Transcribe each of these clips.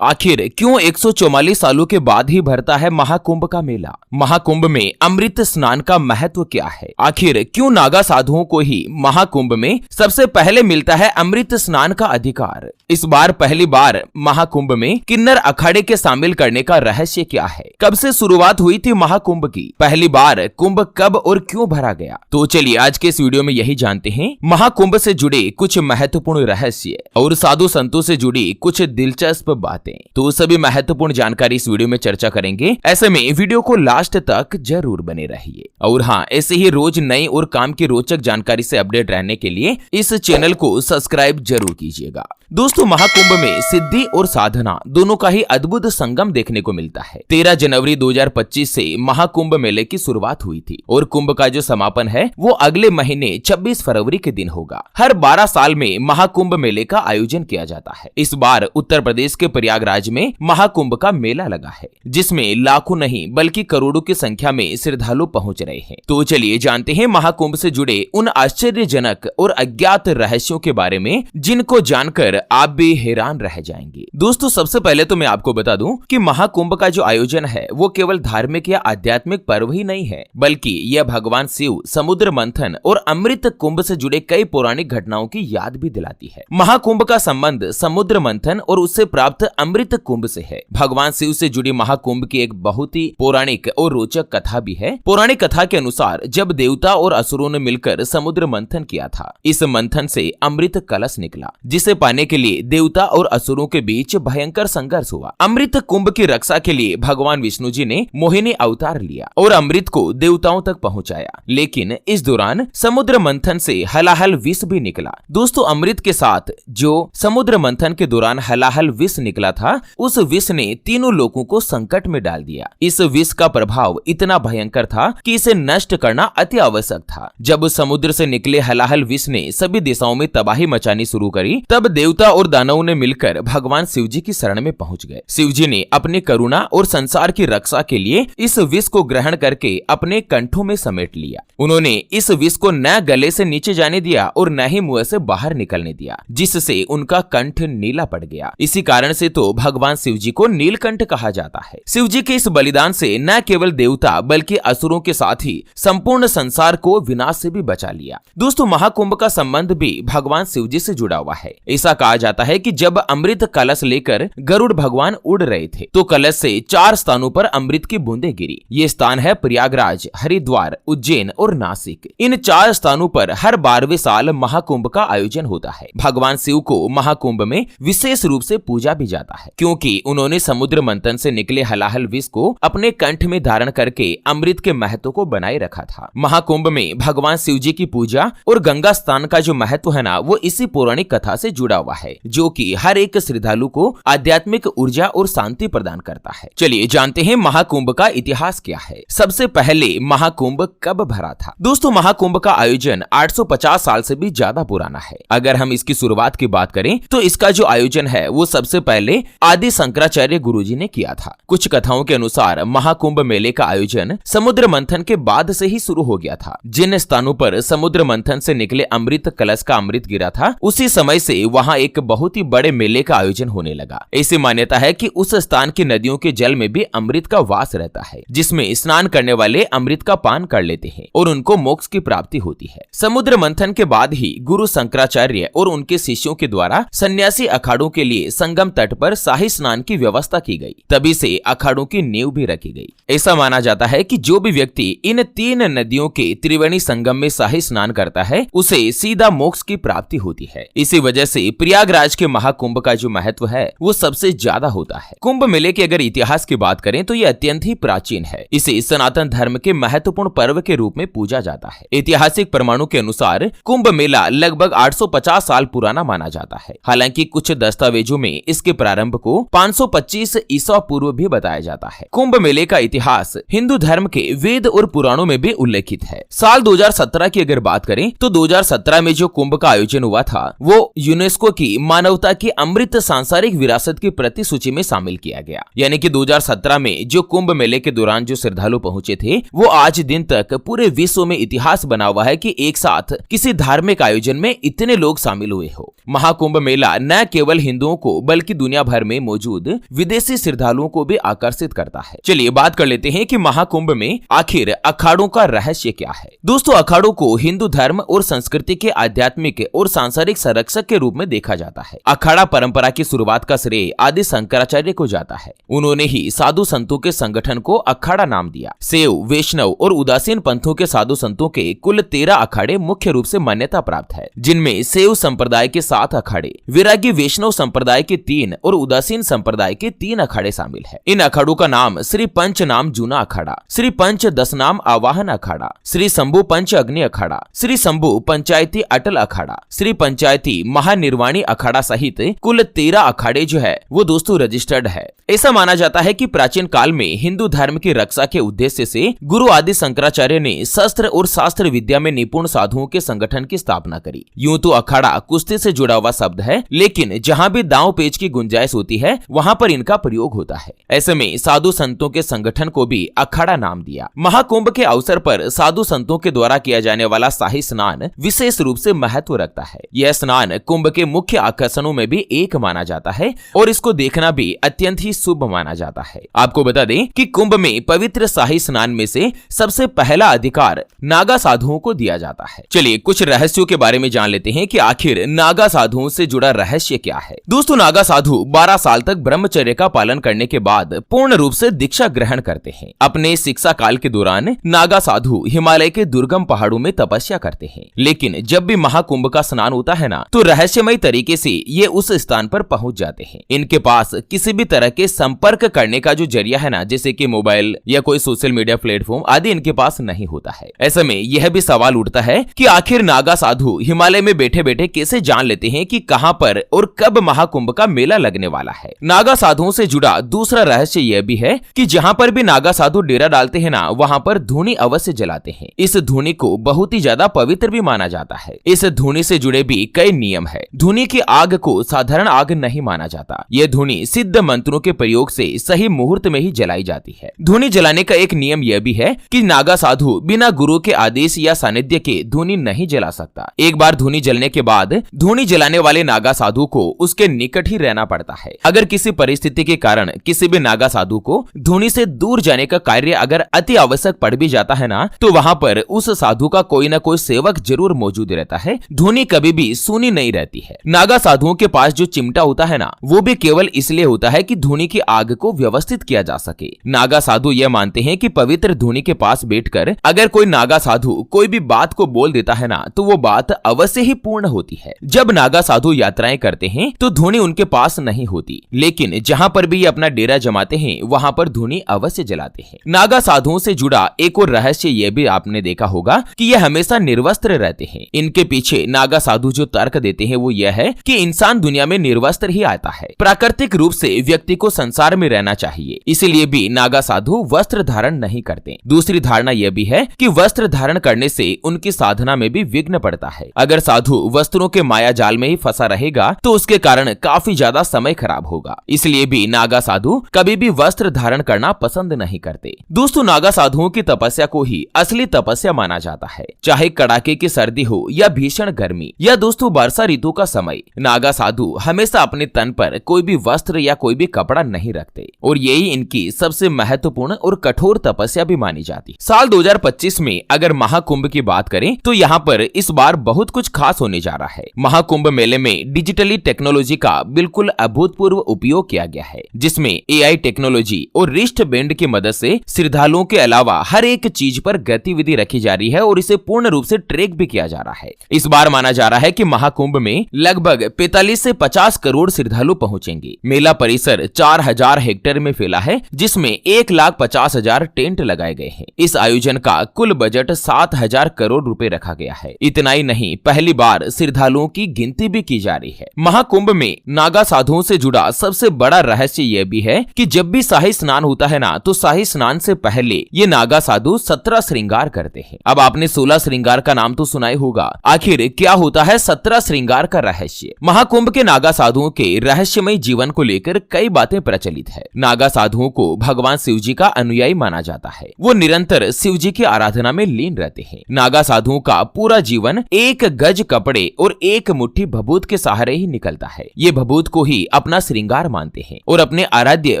आखिर क्यों 144 सालों के बाद ही भरता है महाकुंभ का मेला? महाकुंभ में अमृत स्नान का महत्व क्या है? आखिर क्यों नागा साधुओं को ही महाकुंभ में सबसे पहले मिलता है अमृत स्नान का अधिकार? इस बार पहली बार महाकुंभ में किन्नर अखाड़े के शामिल करने का रहस्य क्या है? कब से शुरुआत हुई थी महाकुंभ की? पहली बार कुंभ कब और क्यों भरा गया? तो चलिए आज के इस वीडियो में यही जानते हैं महाकुंभ से जुड़े कुछ महत्वपूर्ण रहस्य और साधु संतों से जुड़ी कुछ दिलचस्प बातें। तो सभी महत्वपूर्ण जानकारी इस वीडियो में चर्चा करेंगे। ऐसे में वीडियो को लास्ट तक जरूर बने रहिए। और हाँ, ऐसे ही रोज नई और काम की रोचक जानकारी से अपडेट रहने के लिए इस चैनल को सब्सक्राइब जरूर कीजिएगा। दोस्तों, महाकुंभ में सिद्धि और साधना दोनों का ही अद्भुत संगम देखने को मिलता है। 13 जनवरी 2025 से महाकुंभ मेले की शुरुआत हुई थी और कुंभ का जो समापन है वो अगले महीने 26 फरवरी के दिन होगा। हर 12 साल में महाकुंभ मेले का आयोजन किया जाता है। इस बार उत्तर प्रदेश के प्रयागराज में महाकुंभ का मेला लगा है, जिसमें लाखों नहीं बल्कि करोड़ों की संख्या में श्रद्धालु पहुंच रहे हैं। तो चलिए जानते हैं महाकुंभ से जुड़े उन आश्चर्यजनक और अज्ञात रहस्यों के बारे में जिनको जानकर आप भी हैरान रह जाएंगे। दोस्तों, सबसे पहले तो मैं आपको बता दूं कि महाकुंभ का जो आयोजन है वो केवल धार्मिक या आध्यात्मिक पर्व ही नहीं है, बल्कि यह भगवान शिव, समुद्र मंथन और अमृत कुंभ से जुड़े कई पौराणिक घटनाओं की याद भी दिलाती है। महाकुंभ का संबंध समुद्र मंथन और उससे प्राप्त अमृत कुंभ से है। भगवान शिव से जुड़ी महाकुंभ की एक बहुत ही पौराणिक और रोचक कथा भी है। पौराणिक कथा के अनुसार जब देवता और असुरों ने मिलकर समुद्र मंथन किया था, इस मंथन से अमृत कलश निकला, जिसे पाने के लिए देवता और असुरों के बीच भयंकर संघर्ष हुआ। अमृत कुंभ की रक्षा के लिए भगवान विष्णु जी ने मोहिनी अवतार लिया और अमृत को देवताओं तक पहुंचाया, लेकिन इस दौरान समुद्र मंथन से हलाहल विष भी निकला। दोस्तों, अमृत के साथ जो समुद्र मंथन के दौरान हलाहल विष निकला था, उस विष ने तीनों लोगों को संकट में डाल दिया। इस विष का प्रभाव इतना भयंकर था कि इसे नष्ट करना अति आवश्यक था। जब समुद्र से निकले हलाहल विष ने सभी दिशाओं में तबाही मचानी शुरू करी, तब देवता और दानवों ने मिलकर भगवान शिव जी की शरण में पहुंच गए। शिव जी ने अपनी करुणा और संसार की रक्षा के लिए इस विष को ग्रहण करके अपने कंठों में समेट लिया। उन्होंने इस विष को न गले से नीचे जाने दिया और न ही मुंह से बाहर निकलने दिया, जिससे उनका कंठ नीला पड़ गया। इसी कारण से तो भगवान शिव जी को नीलकंठ कहा जाता है। शिव जी के इस बलिदान से न केवल देवता बल्कि असुरों के साथ ही संपूर्ण संसार को विनाश से भी बचा लिया। दोस्तों, महाकुंभ का संबंध भी भगवान शिव जी से जुड़ा हुआ है। ऐसा कहा जाता है कि जब अमृत कलश लेकर गरुड़ भगवान उड़ रहे थे, तो कलश से 4 स्थानों पर अमृत की बूंदें गिरी। ये स्थान है प्रयागराज, हरिद्वार, उज्जैन और नासिक। इन 4 स्थानों पर हर 12वें साल महाकुंभ का आयोजन होता है। भगवान शिव को महाकुंभ में विशेष रूप से पूजा भी जाता है, क्योंकि उन्होंने समुद्र मंथन से निकले हलाहल विष को अपने कंठ में धारण करके अमृत के महत्व को बनाए रखा था। महाकुंभ में भगवान शिव जी की पूजा और गंगा स्नान का जो महत्व है ना, वो इसी पौराणिक कथा से जुड़ा हुआ है, जो कि हर एक श्रद्धालु को आध्यात्मिक ऊर्जा और शांति प्रदान करता है। चलिए जानते हैं महाकुंभ का इतिहास क्या है। सबसे पहले महाकुंभ कब भरा था? दोस्तों, महाकुंभ का आयोजन 850 साल से भी ज्यादा पुराना है। अगर हम इसकी शुरुआत की बात करें तो इसका जो आयोजन है वो सबसे पहले आदि शंकराचार्य गुरुजी ने किया था। कुछ कथाओं के अनुसार महाकुंभ मेले का आयोजन समुद्र मंथन के बाद से ही शुरू हो गया था। जिन स्थानों पर समुद्र मंथन से निकले अमृत कलश का अमृत गिरा था, उसी समय से वहां एक बहुत ही बड़े मेले का आयोजन होने लगा। ऐसी मान्यता है कि उस स्थान की नदियों के जल में भी अमृत का वास रहता है, जिसमें स्नान करने वाले अमृत का पान कर लेते हैं और उनको मोक्ष की प्राप्ति होती है। समुद्र मंथन के बाद ही गुरु शंकराचार्य और उनके शिष्यों के द्वारा सन्यासी अखाड़ों के लिए संगम तट पर शाही स्नान की व्यवस्था की गई। तभी से अखाड़ों की नींव भी रखी गई। ऐसा माना जाता है कि जो भी व्यक्ति इन 3 नदियों के त्रिवेणी संगम में शाही स्नान करता है, उसे सीधा मोक्ष की प्राप्ति होती है। इसी वजह से प्रयागराज के महाकुंभ का जो महत्व है वो सबसे ज्यादा होता है। कुंभ मेले के अगर इतिहास की बात करें तो ये अत्यंत ही प्राचीन है। इसे सनातन धर्म के महत्वपूर्ण पर्व के रूप में पूजा जाता है। ऐतिहासिक प्रमाणों के अनुसार कुंभ मेला लगभग 850 साल पुराना माना जाता है। हालांकि कुछ दस्तावेजों में इसके प्रारंभ को 525 ईसा पूर्व भी बताया जाता है। कुंभ मेले का इतिहास हिंदू धर्म के वेद और पुराणों में भी उल्लेखित है। साल 2017 की अगर बात करें तो 2017 में जो कुंभ का आयोजन हुआ था वो यूनेस्को कि मानवता की अमृत सांसारिक विरासत की प्रति सूची में शामिल किया गया। यानी कि 2017 में जो कुंभ मेले के दौरान जो श्रद्धालु पहुंचे थे, वो आज दिन तक पूरे विश्व में इतिहास बना हुआ है कि एक साथ किसी धार्मिक आयोजन में इतने लोग शामिल हुए हो। महाकुंभ मेला न केवल हिंदुओं को बल्कि दुनिया भर में मौजूद विदेशी श्रद्धालुओं को भी आकर्षित करता है। चलिए बात कर लेते हैं कि महाकुंभ में आखिर अखाड़ों का रहस्य क्या है। दोस्तों, अखाड़ों को हिंदू धर्म और संस्कृति के आध्यात्मिक और सांसारिक संरक्षक के रूप में देखा जाता है। अखाड़ा परंपरा की शुरुआत का श्रेय आदि शंकराचार्य को जाता है। उन्होंने ही साधु संतों के संगठन को अखाड़ा नाम दिया। शैव, वैष्णव और उदासीन पंथों के साधु संतों के कुल 13 अखाड़े मुख्य रूप से मान्यता प्राप्त है, जिनमें शैव संप्रदाय के 7 अखाड़े, वैरागी वैष्णव संप्रदाय के 3 और उदासीन संप्रदाय के 3 अखाड़े शामिल है। इन अखाड़ों का नाम श्री पंच नाम जूना अखाड़ा, श्री पंच दस नाम आवाहन अखाड़ा, श्री शंभु पंच अग्नि अखाड़ा, श्री शंभु पंचायती अटल अखाड़ा, श्री पंचायती महानिर्वाणी अखाड़ा सहित कुल 13 अखाड़े जो है वो दोस्तों रजिस्टर्ड है। ऐसा माना जाता है कि प्राचीन काल में हिंदू धर्म की रक्षा के उद्देश्य से गुरु आदि शंकराचार्य ने शस्त्र और शास्त्र विद्या में निपुण साधुओं के संगठन की स्थापना करी। यूं तो अखाड़ा कुश्ती से जुड़ा हुआ शब्द है, लेकिन जहां भी दांव पेच की गुंजाइश होती है वहां पर इनका प्रयोग होता है। ऐसे में साधु संतों के संगठन को भी अखाड़ा नाम दिया। महाकुंभ के अवसर पर साधु संतों के द्वारा किया जाने वाला शाही स्नान विशेष रूप से महत्व रखता है। यह स्नान कुंभ के मुख्य आकर्षणों में भी एक माना जाता है और इसको देखना भी अत्यंत ही शुभ माना जाता है। आपको बता दें कि कुंभ में पवित्र शाही स्नान में से सबसे पहला अधिकार नागा साधुओं को दिया जाता है। चलिए कुछ रहस्यों के बारे में जान लेते हैं कि आखिर नागा साधुओं से जुड़ा रहस्य क्या है। दोस्तों, नागा साधु 12 साल तक ब्रह्मचर्य का पालन करने के बाद पूर्ण रूप से दीक्षा ग्रहण करते हैं। अपने शिक्षा काल के दौरान नागा साधु हिमालय के दुर्गम पहाड़ों में तपस्या करते हैं, लेकिन जब भी महाकुंभ का स्नान होता है ना, तो रहस्यमय तरीके से ये उस स्थान पर पहुंच जाते हैं। इनके पास किसी भी तरह के संपर्क करने का जो जरिया है ना, जैसे कि मोबाइल या कोई सोशल मीडिया प्लेटफॉर्म आदि इनके पास नहीं होता है। ऐसे में यह भी सवाल उठता है कि आखिर नागा साधु हिमालय में बैठे बैठे कैसे जान लेते हैं कि कहां पर और कब महाकुंभ का मेला लगने वाला है। नागा साधुओं से जुड़ा दूसरा रहस्य यह भी है कि जहां पर भी नागा साधु डेरा डालते हैं ना, वहां पर धूनी अवश्य जलाते हैं। इस धूनी को बहुत ही ज्यादा पवित्र भी माना जाता है। इस धूनी से जुड़े भी कई नियम है। धूनी की आग को साधारण आग नहीं माना जाता। यह धूनी सिद्ध मंत्रों के प्रयोग से सही मुहूर्त में ही जलाई जाती है। धूनी जलाने का एक नियम यह भी है कि नागा साधु बिना गुरु के आदेश या सानिध्य के धूनी नहीं जला सकता। एक बार धूनी जलने के बाद धूनी जलाने वाले नागा साधु को उसके निकट ही रहना पड़ता है। अगर किसी परिस्थिति के कारण किसी भी नागा साधु को धूनी से दूर जाने का कार्य अगर अति आवश्यक पड़ भी जाता है ना, तो वहां पर उस साधु का कोई न कोई सेवक जरूर मौजूद रहता है। धूनी कभी भी सूनी नहीं रहती है। नागा साधुओं के पास जो चिमटा होता है ना, वो भी केवल इसलिए होता है कि धूनी की आग को व्यवस्थित किया जा सके। नागा साधु यह मानते हैं कि पवित्र धूनी के पास बैठकर अगर कोई नागा साधु कोई भी बात को बोल देता है ना, तो वो बात अवश्य ही पूर्ण होती है। जब नागा साधु यात्राएं करते हैं तो धूनी उनके पास नहीं होती, लेकिन जहां पर भी ये अपना डेरा जमाते हैं वहां पर धूनी अवश्य जलाते हैं। नागा साधुओं से जुड़ा एक और रहस्य यह भी आपने देखा होगा कि ये हमेशा निर्वस्त्र रहते हैं। इनके पीछे नागा साधु जो तर्क देते हैं वो यह है कि इंसान दुनिया में निर्वस्त्र ही आता है। प्राकृतिक रूप से व्यक्ति को संसार में रहना चाहिए, इसीलिए भी नागा साधु वस्त्र धारण नहीं करते। दूसरी धारणा यह भी है कि वस्त्र धारण करने से उनकी साधना में भी विघ्न पड़ता है। अगर साधु वस्त्रों के माया जाल में ही फंसा रहेगा तो उसके कारण काफी ज्यादा समय खराब होगा। इसलिए भी नागा साधु कभी भी वस्त्र धारण करना पसंद नहीं करते। दोस्तों, नागा साधुओं की तपस्या को ही असली तपस्या माना जाता है। चाहे कड़ाके की सर्दी हो या भीषण गर्मी या दोस्तों वर्षा ऋतु का समय, नागा साधु हमेशा अपने तन पर कोई भी वस्त्र या कोई भी कपड़ा नहीं रखते और यही इनकी सबसे महत्वपूर्ण और कठोर तपस्या भी मानी जाती। साल 2025 में अगर महाकुंभ की बात करें तो यहाँ पर इस बार बहुत कुछ खास होने जा रहा है। महाकुंभ मेले में डिजिटली टेक्नोलॉजी का बिल्कुल अभूतपूर्व उपयोग किया गया है, जिसमें AI टेक्नोलॉजी और रिस्ट बैंड की मदद से श्रद्धालुओं के अलावा हर एक चीज पर गतिविधि रखी जा रही है और इसे पूर्ण रूप से ट्रैक भी किया जा रहा है। इस बार माना जा रहा है कि महाकुंभ में लगभग 45 से 50 करोड़ श्रद्धालु पहुंचेंगे। मेला परिसर 4000 हेक्टेयर में फैला है, जिसमें 1,50,000 टेंट लगाए गए हैं। इस आयोजन का कुल बजट 7,000 करोड़ रुपए रखा गया है। इतना ही नहीं, पहली बार श्रद्धालुओं की गिनती भी की जा रही है। महाकुंभ में नागा साधुओं से जुड़ा सबसे बड़ा रहस्य यह भी है कि जब भी शाही स्नान होता है ना, तो शाही स्नान से पहले ये नागा साधु 17 श्रृंगार करते हैं। अब आपने 16 श्रृंगार का नाम तो सुना ही होगा। आखिर क्या होता है 17 श्रृंगार का रहस्य? रहस्य। महाकुंभ के नागा साधुओं के रहस्यमय जीवन को लेकर कई बातें प्रचलित है। नागा साधुओं को भगवान शिव जी का अनुयायी माना जाता है। वो निरंतर शिव जी की आराधना में लीन रहते हैं। नागा साधुओं का पूरा जीवन एक गज कपड़े और एक मुट्ठी भभूत के सहारे ही निकलता है। ये भभूत को ही अपना श्रृंगार मानते हैं और अपने आराध्य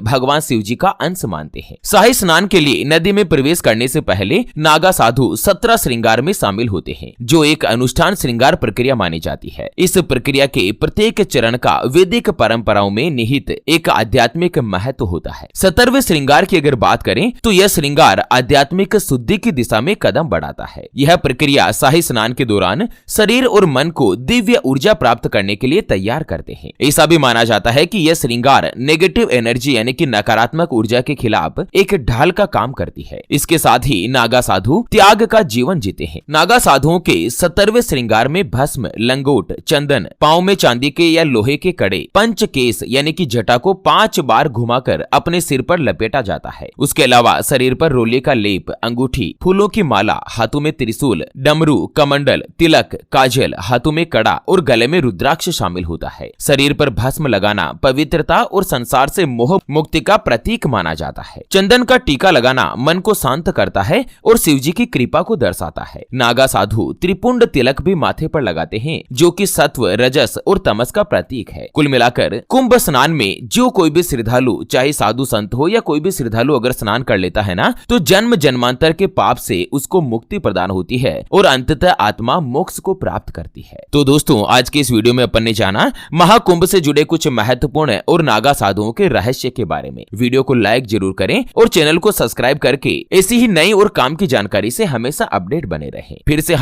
भगवान शिव जी का अंश मानते हैं। शाही स्नान के लिए नदी में प्रवेश करने से पहले नागा साधु 17 श्रृंगार में शामिल होते हैं, जो एक अनुष्ठान श्रृंगार प्रक्रिया मानी जाती है। इस प्रक्रिया के प्रत्येक चरण का वैदिक परंपराओं में निहित एक आध्यात्मिक महत्व होता है। 17वें श्रृंगार की अगर बात करें तो यह श्रृंगार आध्यात्मिक शुद्धि की दिशा में कदम बढ़ाता है। यह प्रक्रिया शाही स्नान के दौरान शरीर और मन को दिव्य ऊर्जा प्राप्त करने के लिए तैयार करते हैं। ऐसा भी माना जाता है कि यह श्रृंगार नेगेटिव एनर्जी यानी कि नकारात्मक ऊर्जा के खिलाफ एक ढाल का काम करती है। इसके साथ ही नागा साधु त्याग का जीवन जीते हैं। नागा साधुओं के 17वें श्रृंगार में भस्म, लंगोट, चंदन, पांव में चांदी के या लोहे के कड़े, पंचकेश यानी कि जटा को 5 बार घुमाकर अपने सिर पर लपेटा जाता है। उसके अलावा शरीर पर रोले का लेप, अंगूठी, फूलों की माला, हाथों में त्रिशूल, डमरू, कमंडल, तिलक, काजल, हाथों में कड़ा और गले में रुद्राक्ष शामिल होता है। शरीर पर भस्म लगाना पवित्रता और संसार से मोह मुक्ति का प्रतीक माना जाता है। चंदन का टीका लगाना मन को शांत करता है और शिव जी की कृपा को दर्शाता है। नागा साधु त्रिपुंड तिलक भी माथे पर लगाते हैं, जो कि सत्व, रजस और तमस का प्रतीक है। कुल मिलाकर कुंभ स्नान में जो कोई भी श्रद्धालु, चाहे साधु संत हो या कोई भी श्रद्धालु अगर स्नान कर लेता है ना, तो जन्म जन्मांतर के पाप से उसको मुक्ति प्रदान होती है और अंततः आत्मा मोक्ष को प्राप्त करती है। तो दोस्तों, आज के इस वीडियो में अपन ने जाना महाकुंभ से जुड़े कुछ महत्वपूर्ण और नागा साधुओं के रहस्य के बारे में। वीडियो को लाइक जरूर करें और चैनल को सब्सक्राइब करके ऐसी ही नई और काम की जानकारी से हमेशा अपडेट बने रहें। फिर से